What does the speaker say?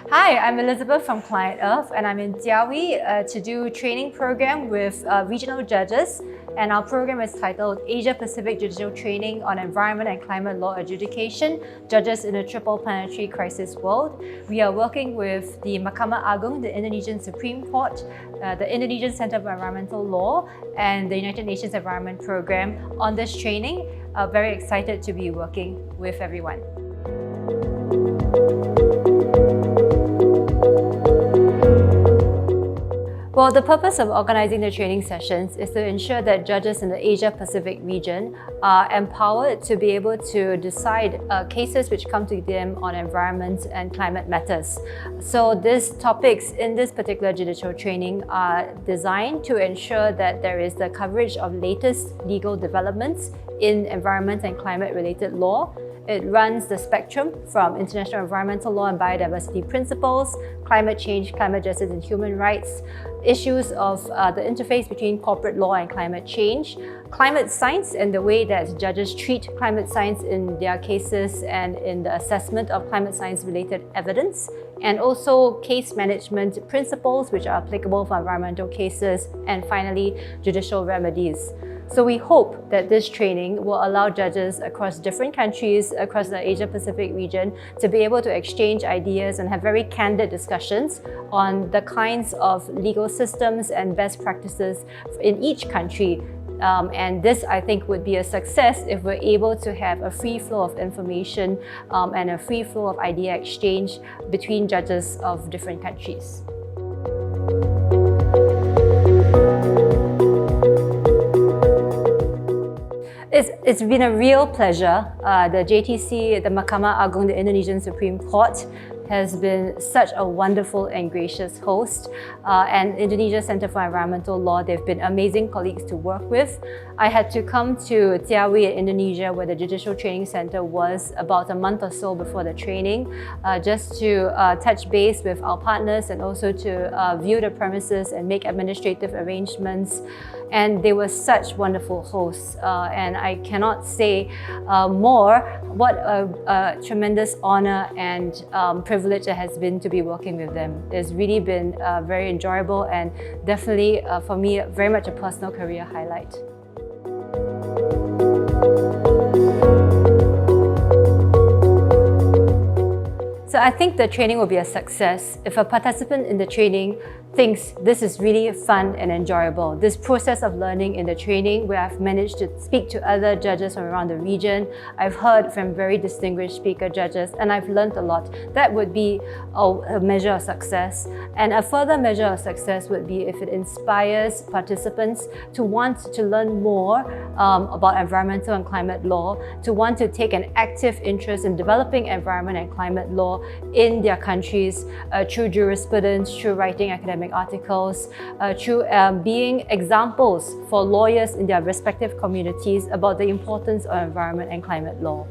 Hi, I'm Elizabeth from Client Earth, and I'm in Jiawi to do a training program with regional judges. And our program is titled Asia Pacific Judicial Training on Environment and Climate Law Adjudication, Judges in a Triple Planetary Crisis World. We are working with the Mahkamah Agung, the Indonesian Supreme Court, the Indonesian Center for Environmental Law, and the United Nations Environment Program on this training. Very excited to be working with everyone. Well, the purpose of organizing the training sessions is to ensure that judges in the Asia Pacific region are empowered to be able to decide cases which come to them on environment and climate matters. So these topics in this particular judicial training are designed to ensure that there is the coverage of latest legal developments in environment and climate related law. It runs the spectrum from international environmental law and biodiversity principles, climate change, climate justice and human rights, issues of the interface between corporate law and climate change, climate science and the way that judges treat climate science in their cases and in the assessment of climate science related evidence, and also case management principles which are applicable for environmental cases, and finally, judicial remedies. So we hope that this training will allow judges across different countries, across the Asia Pacific region, to be able to exchange ideas and have very candid discussions on the kinds of legal systems and best practices in each country. And this, I think, would be a success if we're able to have a free flow of information and a free flow of idea exchange between judges of different countries. It's been a real pleasure. The JTC, the Mahkamah Agung, the Indonesian Supreme Court, has been such a wonderful and gracious host. And Indonesia Center for Environmental Law, they've been amazing colleagues to work with. I had to come to Jiawi in Indonesia, where the Judicial Training Center was, about a month or so before the training, just to touch base with our partners and also to view the premises and make administrative arrangements. And they were such wonderful hosts, and I cannot say more what a tremendous honor and privilege it has been to be working with them. It's really been very enjoyable and definitely for me very much a personal career highlight. So I think the training will be a success if a participant in the training thinks this is really fun and enjoyable. This process of learning in the training, where I've managed to speak to other judges from around the region, I've heard from very distinguished speaker judges, and I've learned a lot. That would be a measure of success. And a further measure of success would be if it inspires participants to want to learn more about environmental and climate law, to want to take an active interest in developing environment and climate law in their countries through jurisprudence, through writing academic articles, through being examples for lawyers in their respective communities about the importance of environment and climate law.